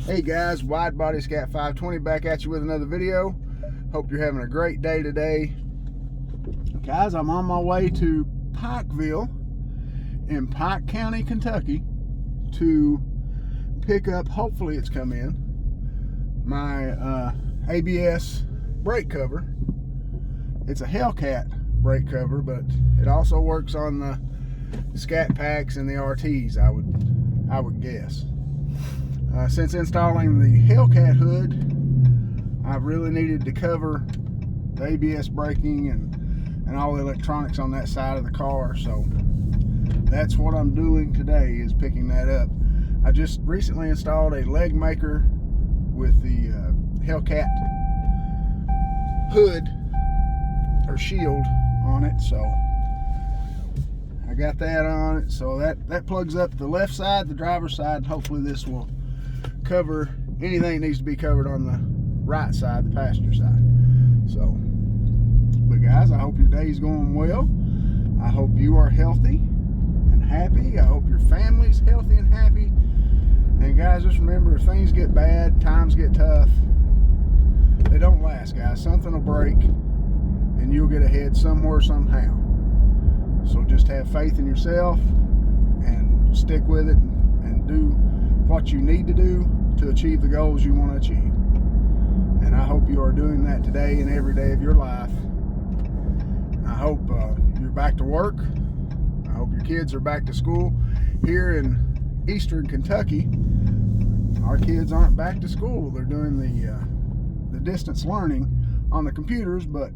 Hey guys, widebody scat 520 back at you with another video. Hope you're having a great day today. Guys, I'm on my way to Pikeville in Pike County, Kentucky to pick up, hopefully it's come in, my ABS brake cover. It's a Hellcat brake cover, but it also works on the scat packs and the RTs, I would guess. Since installing the Hellcat hood, I've really needed to cover the ABS braking and all the electronics on that side of the car, so that's what I'm doing today, is picking that up. I just recently installed a leg maker with the Hellcat hood or shield on it, so I got that on it. So that plugs up the left side, the driver's side, and hopefully this will cover anything that needs to be covered on the right side, the passenger side. So, but guys, I hope your day's going well. I hope you are healthy and happy. I hope your family's healthy and happy. And guys, just remember, if things get bad, times get tough, they don't last, guys. Something will break and you'll get ahead somewhere, somehow. So just have faith in yourself and stick with it and do what you need to do to achieve the goals you want to achieve. And I hope you are doing that today and every day of your life. I hope you're back to work. I hope your kids are back to school. Here in Eastern Kentucky, our kids aren't back to school. They're doing the distance learning on the computers, but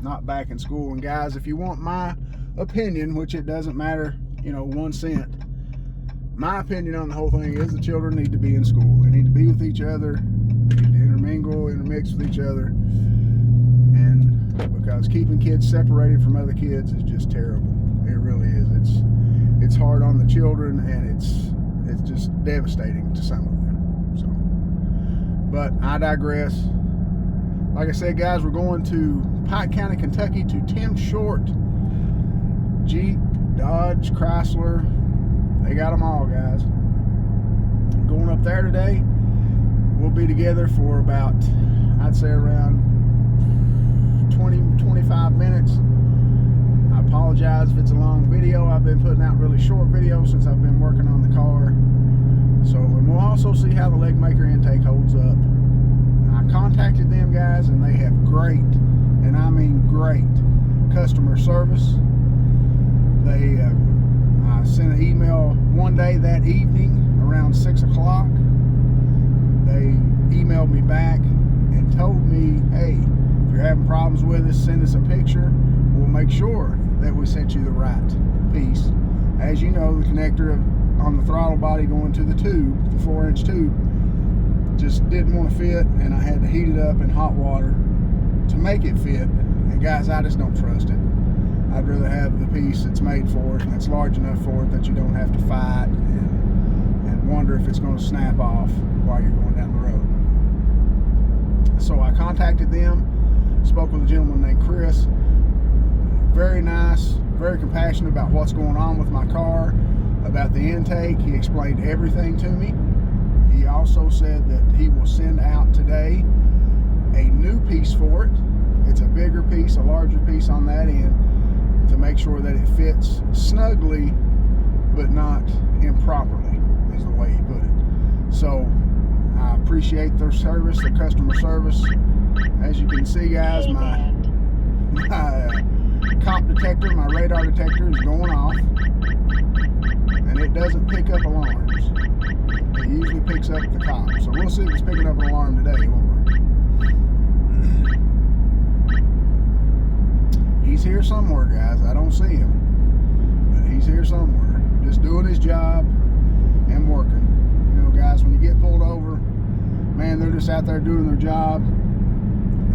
not back in school. And guys, if you want my opinion, which it doesn't matter, 1 cent, my opinion on the whole thing is the children need to be in school. They need to be with each other. They need to intermix with each other. And because keeping kids separated from other kids is just terrible. It really is. It's hard on the children, and it's just devastating to some of them. So, but I digress. Like I said, guys, we're going to Pike County, Kentucky to Tim Short. Jeep, Dodge, Chrysler, they got them all, guys. Going up there today. We'll be together for about, I'd say around 20-25 minutes. I apologize if it's a long video. I've been putting out really short videos since I've been working on the car. So, and we'll also see how the leg maker intake holds up. I contacted them, guys, and they have great, and I mean great, customer service. I sent an email one day that evening around 6 o'clock. They emailed me back and told me, hey, if you're having problems with us, send us a picture. We'll make sure that we sent you the right piece. As you know, the connector on the throttle body going to the tube, the 4-inch tube, just didn't want to fit, and I had to heat it up in hot water to make it fit. And guys, I just don't trust it. I'd rather have the piece that's made for it and that's large enough for it that you don't have to fight and wonder if it's going to snap off while you're going down the road. So I contacted them, spoke with a gentleman named Chris. Very nice, very compassionate about what's going on with my car, about the intake. He explained everything to me. He also said that he will send out today a new piece for it. It's a bigger piece, a larger piece on that end, to make sure that it fits snugly but not improperly, is the way he put it. So I appreciate their service, their customer service. As you can see, guys, my cop detector, my radar detector is going off, and it doesn't pick up alarms. It usually picks up the cops. So we'll see if it's picking up an alarm today, won't we? He's here somewhere, guys. I don't see him, but he's here somewhere, just doing his job and working. Guys, when you get pulled over, man, they're just out there doing their job,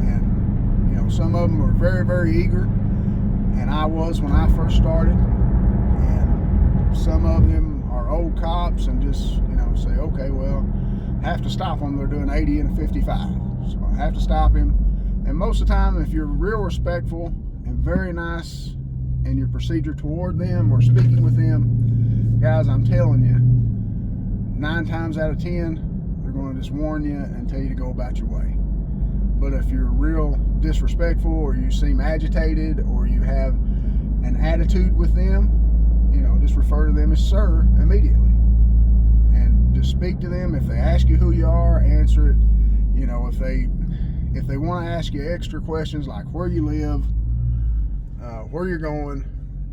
and some of them are very, very eager, and I was when I first started, and some of them are old cops and just say, okay, well, I have to stop them. They're doing 80 and a 55, so I have to stop him. And most of the time, if you're real respectful and very nice in your procedure toward them or speaking with them, guys, I'm telling you, 9 times out of 10, they're going to just warn you and tell you to go about your way. But if you're real disrespectful, or you seem agitated, or you have an attitude with them, just refer to them as sir immediately. And just speak to them. If they ask you who you are, answer it. If they want to ask you extra questions like where you live, where you're going,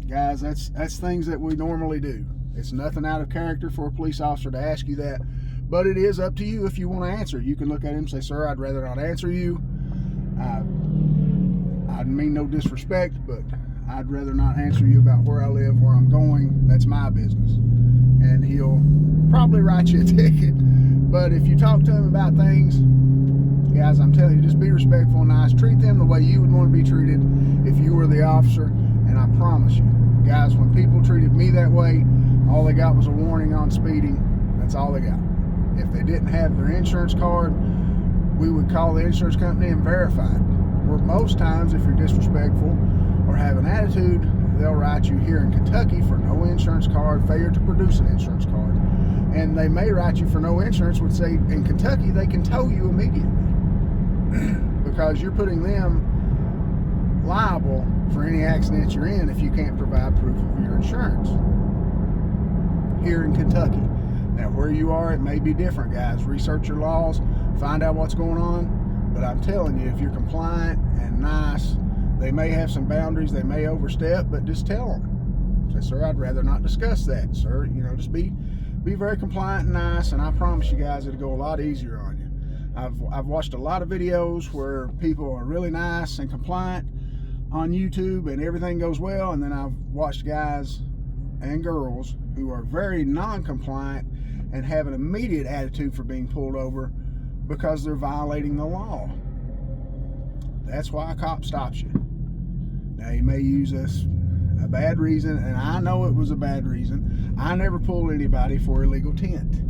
guys, that's things that we normally do. It's nothing out of character for a police officer to ask you that, but it is up to you if you want to answer. You can look at him and say, sir, I'd rather not answer you. I mean no disrespect, but I'd rather not answer you about where I live, where I'm going. That's my business. And he'll probably write you a ticket. But if you talk to him about things, guys, I'm telling you, just be respectful and nice. Treat them the way you would want to be treated if you were the officer. And I promise you, guys, when people treated me that way, all they got was a warning on speeding. That's all they got. If they didn't have their insurance card, we would call the insurance company and verify it. Where most times, if you're disrespectful or have an attitude, they'll write you here in Kentucky for no insurance card, failure to produce an insurance card. And they may write you for no insurance, would say in Kentucky they can tow you immediately because you're putting them liable for any accident you're in if you can't provide proof of your insurance here in Kentucky. Now, where you are, it may be different, guys. Research your laws, find out what's going on. But I'm telling you, if you're compliant and nice, they may have some boundaries, they may overstep, but just tell them. Say, sir, I'd rather not discuss that, sir. Just be very compliant and nice, and I promise you guys it'll go a lot easier on you. I've watched a lot of videos where people are really nice and compliant on YouTube and everything goes well, and then I've watched guys and girls who are very non-compliant and have an immediate attitude for being pulled over because they're violating the law. That's why a cop stops you. Now, he may use a bad reason, and I know it was a bad reason. I never pulled anybody for illegal tint.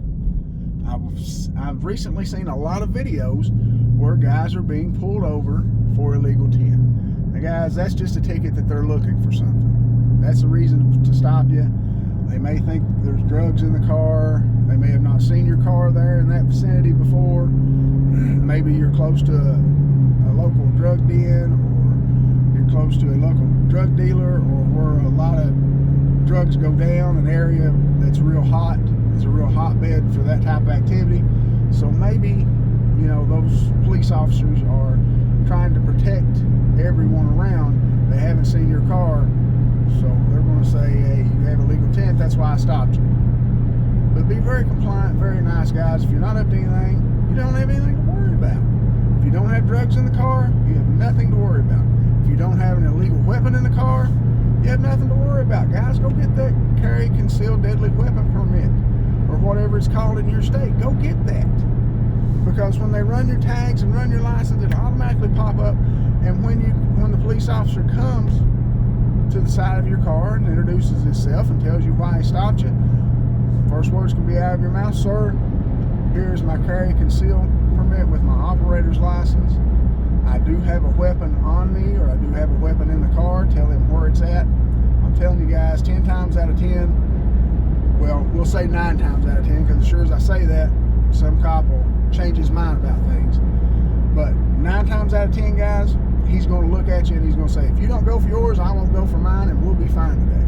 I've recently seen a lot of videos where guys are being pulled over for illegal tint. Now, guys, that's just a ticket that they're looking for something. That's the reason to stop you. They may think there's drugs in the car. They may have not seen your car there in that vicinity before. Maybe you're close to a local drug den, or you're close to a local drug dealer, or where a lot of drugs go down, an area that's real hot. It's a real hotbed for that type of activity. So maybe, those police officers are trying to protect everyone around. They haven't seen your car, so they're going to say, hey, you have illegal tint, that's why I stopped you. But be very compliant, very nice, guys. If you're not up to anything, you don't have anything to worry about. If you don't have drugs in the car, you have nothing to worry about. If you don't have an illegal weapon in the car, you have nothing to worry about. Guys, go get that carry concealed deadly weapon permit, or whatever it's called in your state. Go get that. Because when they run your tags and run your license, it'll automatically pop up. And when the police officer comes to the side of your car and introduces himself and tells you why he stopped you, first words can be out of your mouth, sir, here's my carry concealed permit with my operator's license. I do have a weapon on me, or I do have a weapon in the car. Tell him where it's at. I'm telling you guys, 10 times out of 10, well, we'll say 9 times out of 10, because as sure as I say that, some cop will change his mind about things. But 9 times out of 10, guys, he's going to look at you and he's going to say, if you don't go for yours, I won't go for mine, and we'll be fine today.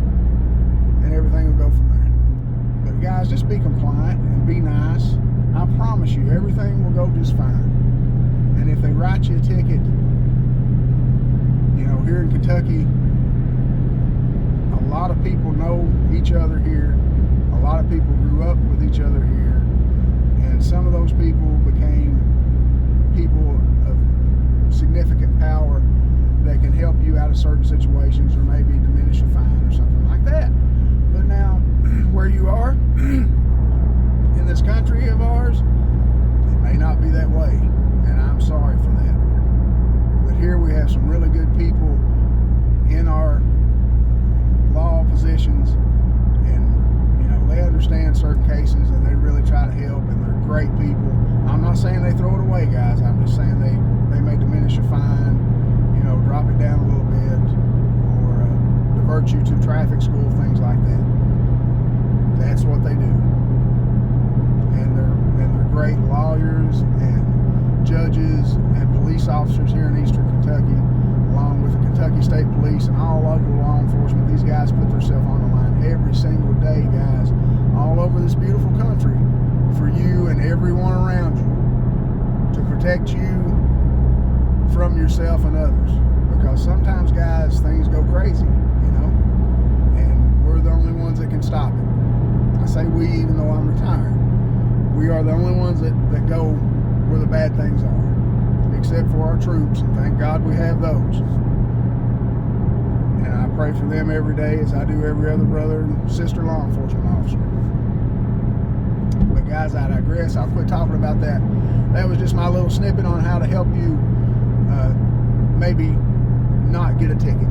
And everything will go from there. But guys, just be compliant and be nice. I promise you, everything will go just fine. And if they write you a ticket, here in Kentucky, a lot of people know each other here. A lot of people grew up with each other here. And some of those people became people of significant power that can help you out of certain situations, or maybe diminish a fine or something like that. But now, where you are in this country of ours, it may not be that way, and I'm sorry for that. But here we have some really good people in our law positions, and they understand certain cases, and they really try to help, and they're great people. I'm not saying they throw it away, guys. I'm just saying they may diminish a fine, drop it down a little bit, or divert you to traffic school, things like that. That's what they do, and they're great lawyers and judges and police officers here in Eastern Kentucky, along with the Kentucky State Police and all local law enforcement. These guys put themselves on the line every single day, guys, all over this beautiful country for you and everyone around you, to protect you from yourself and others. Because sometimes, guys, things go crazy, and we're the only ones that can stop it. I say we, even though I'm retired. We are the only ones that go where the bad things are, except for our troops, and thank God we have those. And I pray for them every day, as I do every other brother and sister law enforcement officer. But guys, I digress. I'll quit talking about that. That was just my little snippet on how to help you maybe not get a ticket.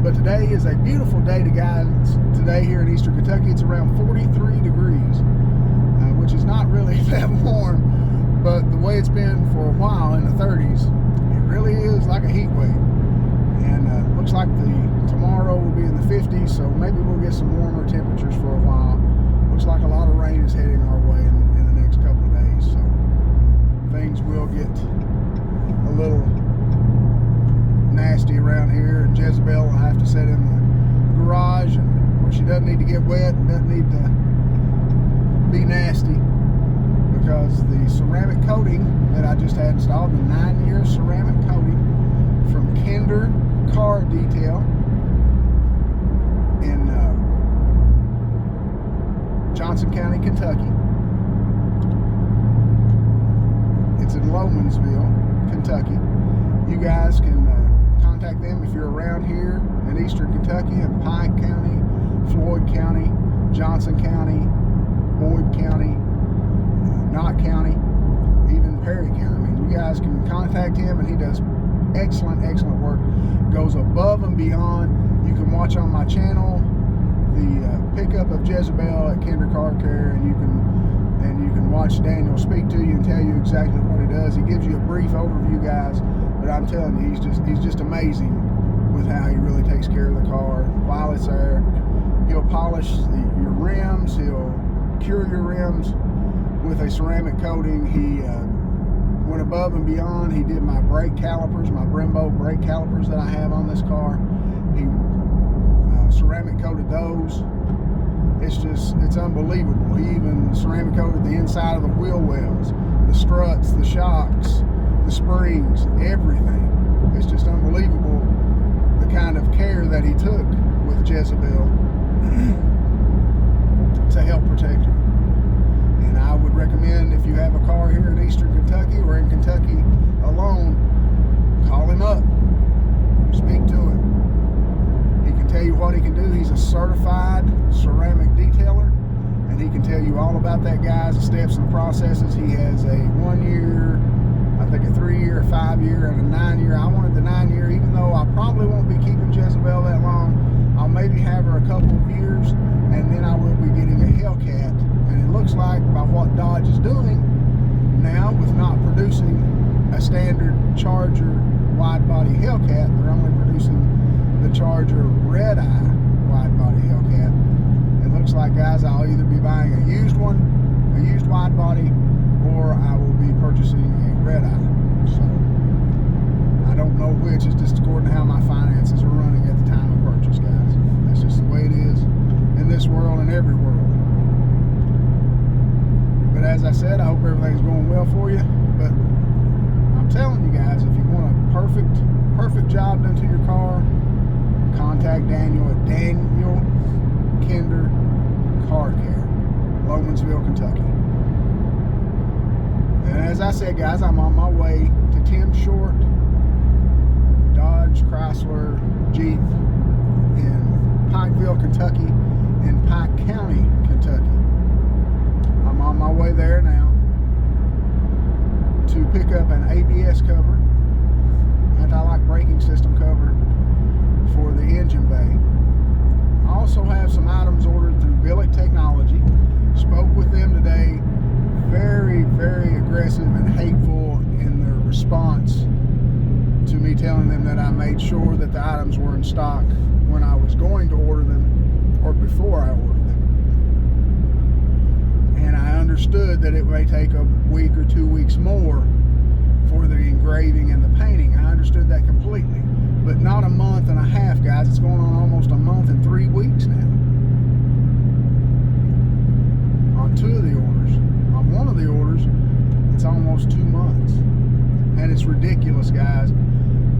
But today is a beautiful day today here in Eastern Kentucky. It's around 43 degrees, which is not really that warm, but the way it's been for a while in the 30s, it really is like a heat wave. And looks like tomorrow will be in the 50s, so maybe we'll get some warmer temperatures for a while. Looks like a lot of rain is heading our way in the next couple of days, so things will get a little nasty around here. And Jezabel will have to sit in the garage, and where she doesn't need to get wet and doesn't need to be nasty, because the ceramic coating that I just had installed, the 9-year ceramic coating from Kinder Car Detail in Johnson County, Kentucky. It's in Lomansville, Kentucky. You guys can contact them if you're around here in Eastern Kentucky, in Pike County, Floyd County, Johnson County, Boyd County, Knott County, even Perry County. I mean, you guys can contact him, and he does excellent work. Goes above and beyond. You can watch on my channel the pickup of Jezabel at Kinder Car Care, and you can watch Daniel speak to you and tell you exactly what he does. He gives you a brief overview, guys, but I'm telling you, he's just amazing with how he really takes care of the car while it's there. He'll polish your rims. He'll cure your rims with a ceramic coating. He went above and beyond. He did my brake calipers, my Brembo brake calipers that I have on this car. He ceramic coated those. It's unbelievable. He even ceramic coated the inside of the wheel wells, the struts, the shocks, the springs, everything. It's just unbelievable the kind of care that he took with Jezabel to help protect you. And I would recommend, if you have a car here in Eastern Kentucky or in Kentucky alone, call him up, speak to him. He can tell you what he can do. He's a certified ceramic detailer, and he can tell you all about that, guys, the steps and the processes. He has a 1-year, I think a 3-year, a 5-year, and a 9-year. I wanted the 9-year, even though I probably won't be keeping Jezabel that long. I'll maybe have her a couple of years, and then I will be getting a Hellcat. And it looks like, by what Dodge is doing now, with not producing a standard Charger wide-body Hellcat, they're only producing the Charger red-eye wide-body Hellcat. It looks like, guys, I'll either be buying a used one, a used wide-body, or I will be purchasing a red-eye. So I don't know which. It's just according to how my finances are running at the time of purchase, guys. That's just the way it is in this world and every world. But as I said, I hope everything's going well for you. But I'm telling you guys, if you want a perfect job done to your car, contact Daniel at Daniel Kinder Car Care, Lomansville, Kentucky. And as I said, guys, I'm on my way to Tim Short Dodge Chrysler Jeep in Pikeville, Kentucky, in Pike County, Kentucky. I'm on my way there now to pick up an ABS cover, anti-lock braking system cover for the engine bay. I also have some items ordered through Billick Technology. Spoke with them today. Very, very aggressive and hateful in their response to me telling them that I made sure that the items were in stock when I was going to order them, or before I ordered them. And I understood that it may take a week or 2 weeks more for the engraving and the painting. I understood that completely. But not a month and a half, guys. It's going on almost a month and 3 weeks now. On 2 of the orders. On 1 of the orders, it's almost 2 months. And it's ridiculous, guys.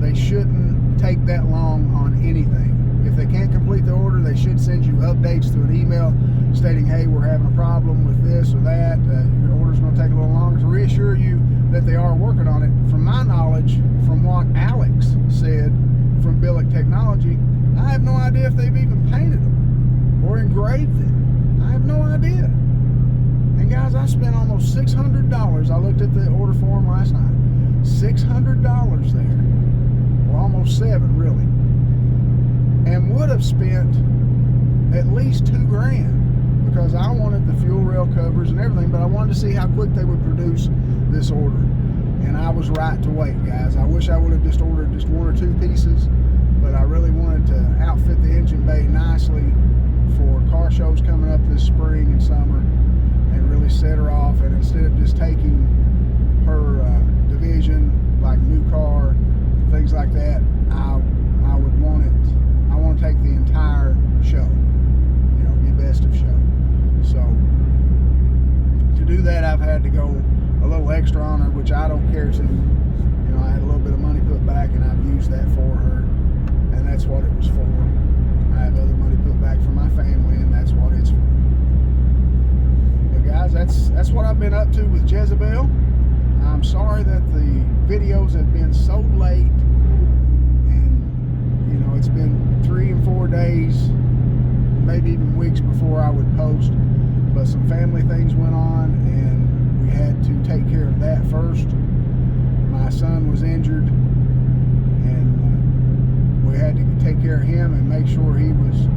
They shouldn't take that long on anything. If they can't complete the order, they should send you updates through an email stating, hey, we're having a problem with this or that. Your order's going to take a little longer, to reassure you that they are working on it. From my knowledge, from what Alex said from Billick Technology, I have no idea if they've even painted them or engraved them. I have no idea. And guys, I spent almost $600. I looked at the order form last night. $600 there. Or almost $7, really. And would have spent at least $2,000 because I wanted the fuel rail covers and everything, but I wanted to see how quick they would produce this order. And I was right to wait, guys. I wish I would have just ordered just 1 or 2 pieces, but I really wanted to outfit the engine bay nicely for car shows coming up this spring and summer and really set her off. And instead of just taking her division, like new car, things like that, I would want it. I want to take the entire show, you know, be best of show. So to do that, I've had to go a little extra on her, which I don't care to. You know, I had a little bit of money put back, and I've used that for her, and that's what it was for. I have other money put back for my family, and that's what it's for. But guys, that's what I've been up to with Jezebel. I'm sorry that the videos have been so late, and you know, it's been 3 and 4 days, maybe even weeks before I would post, but some family things went on and we had to take care of that first. My son was injured and we had to take care of him and make sure he was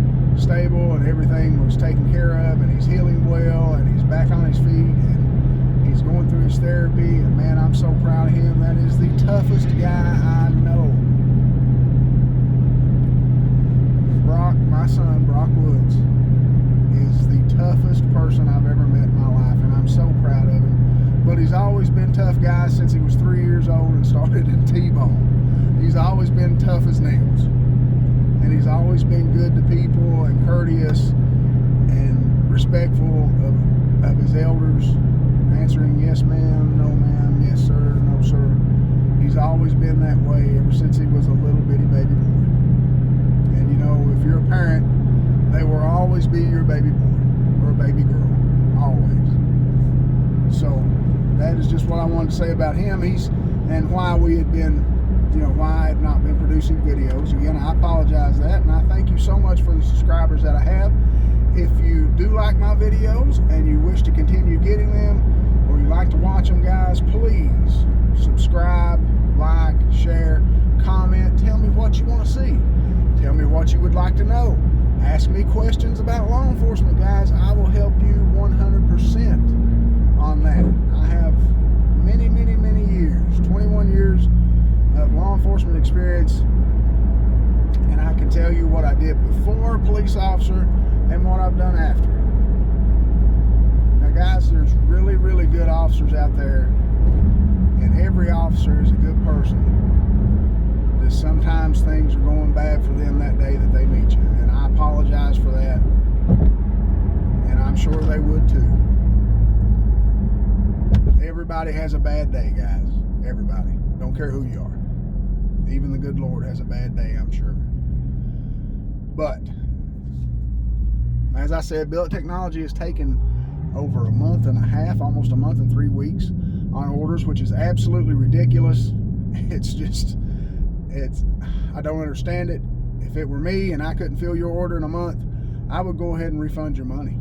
stable and everything was taken care of, and he's healing well and he's back on his feet and he's going through his therapy, and man, I'm so proud of him. That is the toughest guy I know. Brock, my son, Brock Woods, is the toughest person I've ever met in my life, and I'm so proud of him. But he's always been tough, guys, since he was 3 years old and started in T-bone. He's always been tough as nails. And he's always been good to people and courteous and respectful of his elders, answering yes ma'am, no ma'am, yes sir, no sir. He's always been that way ever since he was a little bitty baby boy. And you know, if you're a parent, they will always be your baby boy or baby girl, always. So that is just what I wanted to say about him. And why we had been, you know, why I had not been producing videos. Again, I apologize for that, and I thank you so much for the subscribers that I have. If you do like my videos and you wish to continue getting them, or you like to watch them, guys, please subscribe, like, share, comment, tell me what you want to see. Tell me what you would like to know. Ask me questions about law enforcement, guys. I will help you 100% on that. I have many, many, many years, 21 years of law enforcement experience, and I can tell you what I did before a police officer and what I've done after. Now, guys, there's really, really good officers out there, and every officer is a good person. Just sometimes things are going bad for them that day that they meet you, and I apologize for that, and I'm sure they would too. Everybody has a bad day, guys. Everybody. Don't care who you are. Even the good Lord has a bad day, I'm sure. But as I said, Billick Technology has taken over a month and a half, almost a month and 3 weeks on orders, which is absolutely ridiculous. I don't understand it. If it were me and I couldn't fill your order in a month, I would go ahead and refund your money.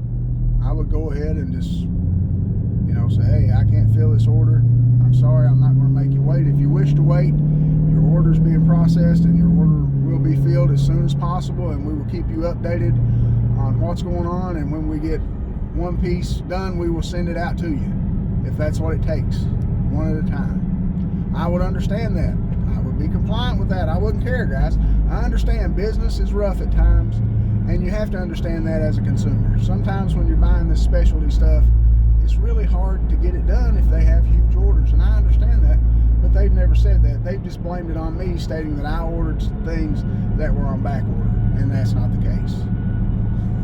I would go ahead and just, you know, say, hey, I can't fill this order. I'm sorry, I'm not going to make you wait. If you wish to wait, your order's being processed and your order will be filled as soon as possible, and we will keep you updated on what's going on, and when we get one piece done, we will send it out to you, if that's what it takes, one at a time. I would understand that. I would be compliant with that. I wouldn't care, guys. I understand business is rough at times, and you have to understand that as a consumer. Sometimes when you're buying this specialty stuff, it's really hard to get it done if they have huge orders, and I understand that, but they've never said that. They've just blamed it on me, stating that I ordered things that were on back order, and that's not the case.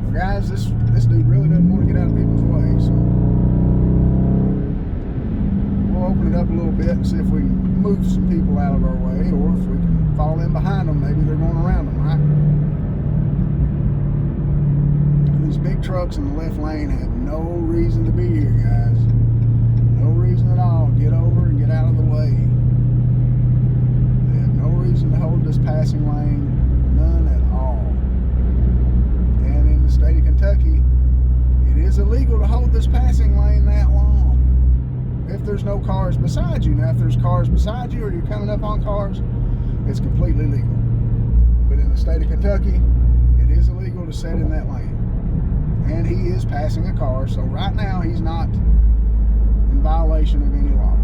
Well, guys, this dude really doesn't want to get out of people's way, so we'll open it up a little bit and see if we can move some people out of our way, or if we can fall in behind them. Maybe they're going around them, right? These big trucks in the left lane have no reason to be here, guys. No reason at all. Get over and get out of the way. They have no reason to hold this passing lane. None at all. And in the state of Kentucky, it is illegal to hold this passing lane that long if there's no cars beside you. Now, if there's cars beside you or you're coming up on cars, it's completely legal. But in the state of Kentucky, it is illegal to sit in that lane. And he is passing a car, so right now he's not in violation of any law.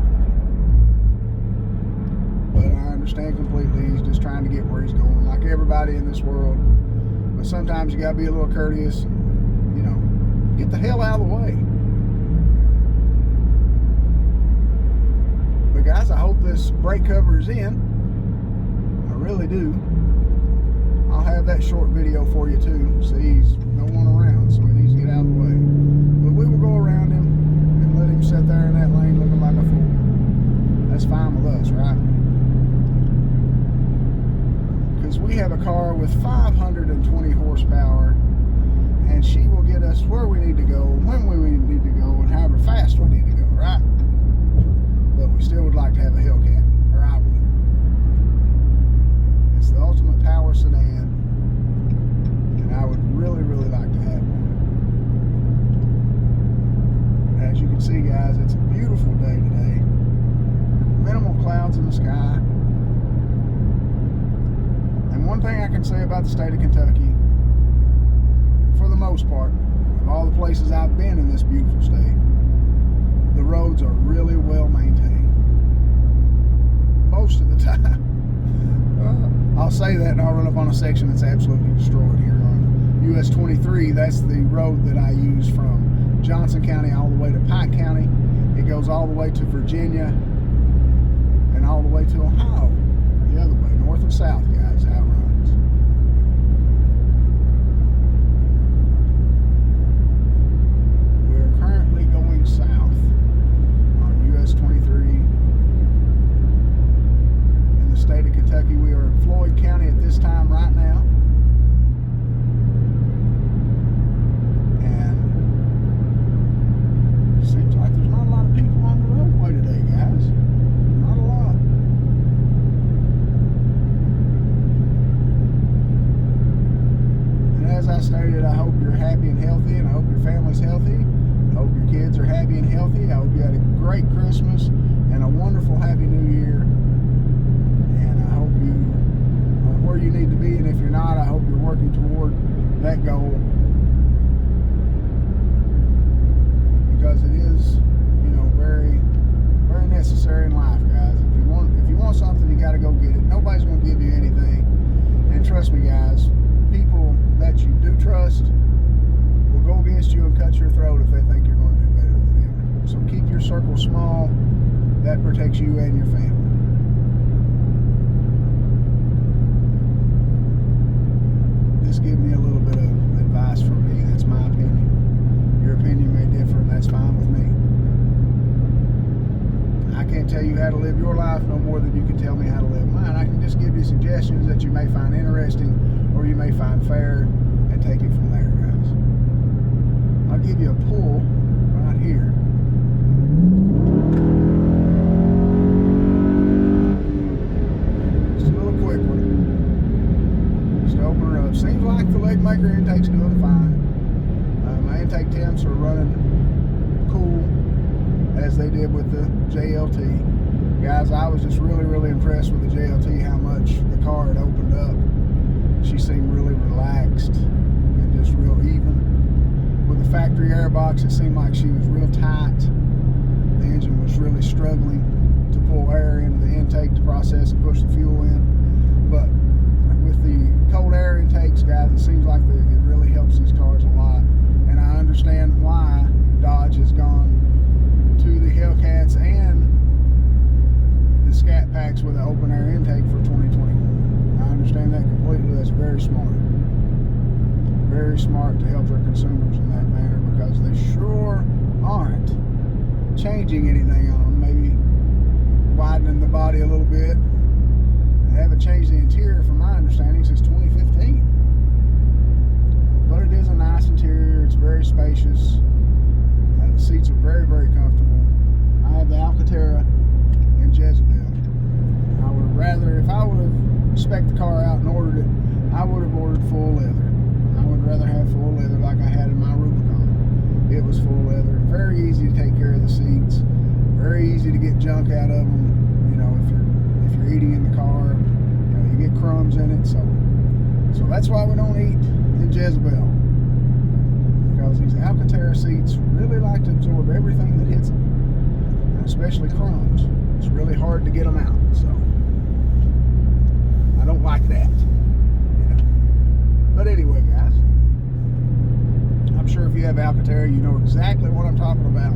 But I understand completely, he's just trying to get where he's going, like everybody in this world. But sometimes you gotta be a little courteous, you know, get the hell out of the way. But guys, I hope this brake cover is in. I really do. I'll have that short video for you too. See, he's no one around, so he needs to get out of the way. But we will go around him and let him sit there in that lane looking like a fool. That's fine with us, right? Because we have a car with 520 horsepower, and she will get us where we need to go, when we need to go, and however fast we need to go, right? But we still would like to have a Hellcat, or I would. It's the ultimate power sedan, and I would really, really like to have one. But as you can see, guys, it's a beautiful day today. Minimal clouds in the sky. And one thing I can say about the state of Kentucky, for the most part, of all the places I've been in this beautiful state, the roads are really well maintained. Most of the time. I'll say that and I'll run up on a section that's absolutely destroyed here on US 23. That's the road that I use from Johnson County all the way to Pike County. It goes all the way to Virginia and all the way to Ohio. The other way, north and south, guys, how it runs. We're currently going south on US 23. State of Kentucky. We are in Floyd County at this time right now, and it seems like there's not a lot of people on the roadway today, guys. Not a lot. And as I stated, I hope you're happy and healthy, and I hope your family's healthy. I hope your kids are happy and healthy. I hope you had a great Christmas and a wonderful Happy New Year. Where you need to be, and if you're not, I hope you're working toward that goal, because it is, you know, very, very necessary in life, guys. If you want something, you got to go get it. Nobody's going to give you anything, and trust me, guys, people that you do trust will go against you and cut your throat if they think you're going to do better than them. So keep your circle small. That protects you and your family. Just give me a little bit of advice from me. That's my opinion. Your opinion may differ, and that's fine with me. I can't tell you how to live your life no more than you can tell me how to live mine. I can just give you suggestions that you may find interesting or you may find fair, and take it from there, guys. I'll give you a pull right here. Just a little quick one. Open her up. Seems like the leg maker intake's doing fine. My intake temps are running cool as they did with the JLT. Guys, I was just really, really impressed with the JLT, how much the car had opened up. She seemed really relaxed and just real even. With the factory air box, it seemed like she was real tight. The engine was really struggling to pull air into the intake to process and push the fuel in. But with the cold air intakes, guys, it seems like it really helps these cars a lot. And I understand why Dodge has gone to the Hellcats and the Scat Packs with an open air intake for 2021. I understand that completely. That's very smart. Very smart to help their consumers in that manner, because they sure aren't changing anything on them. Maybe widening the body a little bit. They haven't changed the interior, from my understanding, since 2015. But it is a nice interior. It's very spacious. The seats are very, very comfortable. I have the Alcantara and Jezebel. I would have rather, if I would have spec'd the car out and ordered it, I would have ordered full leather. I would rather have full leather like I had in my Rubicon. It was full leather. Very easy to take care of the seats. Very easy to get junk out of them. You know, if you're eating in the car, you know, you get crumbs in it. So that's why we don't eat in Jezebel. Because these Alcantara seats really like to absorb everything that hits them, and especially crumbs. It's really hard to get them out, so I don't like that, you know. But anyway, guys, I'm sure if you have Alcantara, you know exactly what I'm talking about.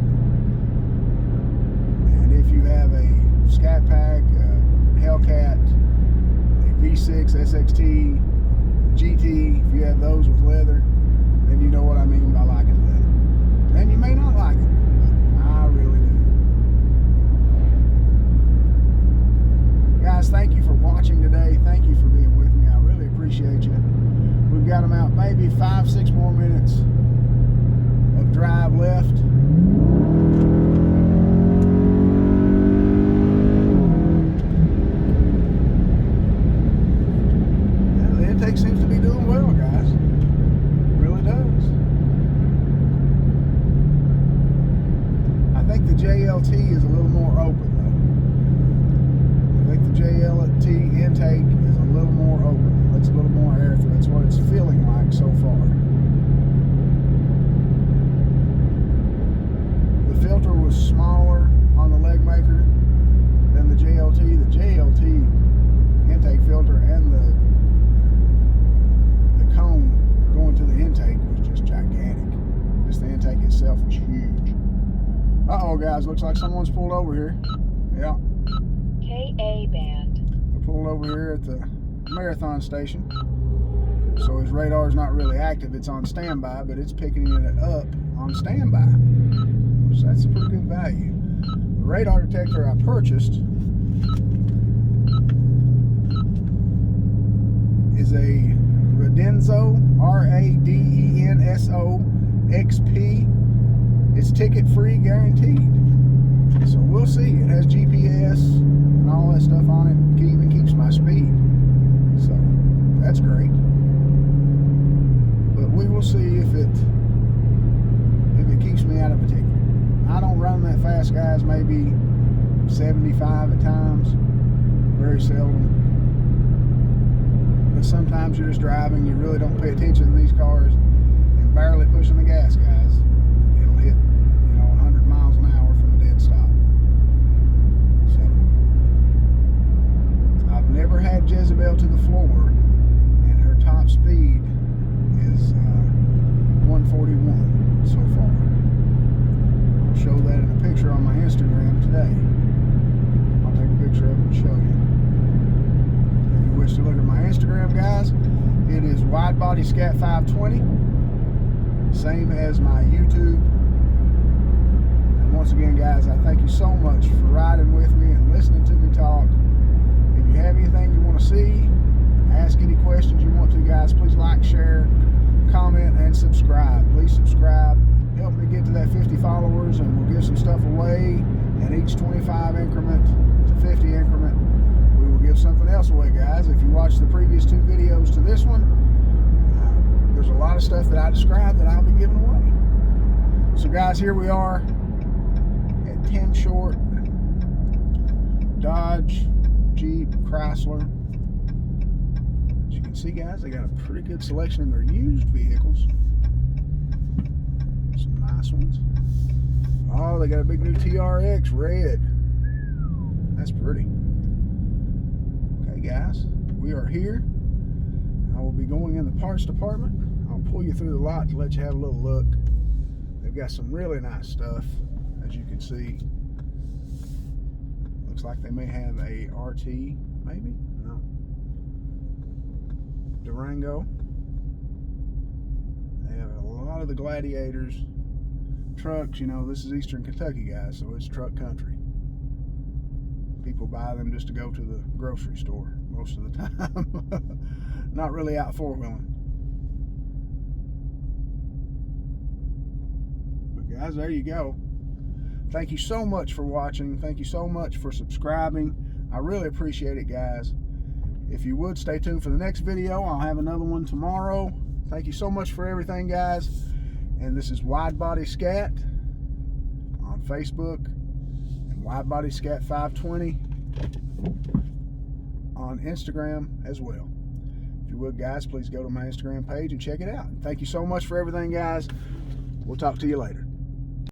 And if you have a Scat Pack, a Hellcat, a V6, SXT, GT, if you have those with leather, then you know what I mean by liking leather. And you may not like it, but I really do. Guys, thank you for watching today. Thank you for being with me. I really appreciate you. We've got them out maybe 5-6 more minutes of drive left. Yeah, the intake seems to be doing well, guys. Does. I think the JLT is a little more open though. I think the JLT intake is a little more open. It's a little more air through. That's what it's feeling like so far. The filter was smaller on the leg maker than the JLT. The JLT intake filter and the cone going to the intake was just gigantic. Just the intake itself was huge. Uh-oh, guys, looks like someone's pulled over here. Yeah. KA band. We're pulled over here at the Marathon station. So his radar's not really active. It's on standby, but it's picking it up on standby. So that's a pretty good value. The radar detector I purchased is a Radenso, Radenso XP. It's ticket free, guaranteed. So we'll see. It has GPS and all that stuff on it. It even keeps my speed. So that's great. But we will see if it keeps me out of a ticket. I don't run that fast, guys. Maybe 75 at times. Very seldom. But sometimes you're just driving, you really don't pay attention to these cars, and barely pushing the gas, guys, it'll hit, 100 miles an hour from a dead stop. So I've never had Jezebel to the floor, and her top speed is 141 so far. I'll show that in a picture on my Instagram today. I'll take a picture of it and show you. Wish to look at my Instagram, guys. It is widebody scat 520, same as my YouTube. And once again, guys, I thank you so much for riding with me and listening to me talk. If you have anything you want to see, ask any questions you want to, guys, please like, share, comment, and subscribe. Please subscribe. Help me get to that 50 followers, and we'll give some stuff away. And each 25 increment to 50 increment, give something else away, guys. If you watch the previous 2 videos to this one, there's a lot of stuff that I described that I'll be giving away. So guys, here we are at Tim Short, Dodge, Jeep, Chrysler. As you can see, guys, they got a pretty good selection in their used vehicles. Some nice ones. Oh, they got a big new TRX red. That's pretty. Guys, we are here. I will be going in the parts department. I'll pull you through the lot to let you have a little look. They've got some really nice stuff as you can see. Looks like they may have a RT, maybe? No. Durango. They have a lot of the Gladiators. Trucks, you know, this is Eastern Kentucky, guys, so it's truck country. People buy them just to go to the grocery store most of the time. Not really out four-wheeling. But guys, there you go. Thank you so much for watching. Thank you so much for subscribing. I really appreciate it, guys. If you would, stay tuned for the next video. I'll have another one tomorrow. Thank you so much for everything, guys. And this is Widebody Scat on Facebook and Widebody Scat 520 on Instagram as well. If you would, guys, please go to my Instagram page and check it out. Thank you so much for everything, guys. We'll talk to you later.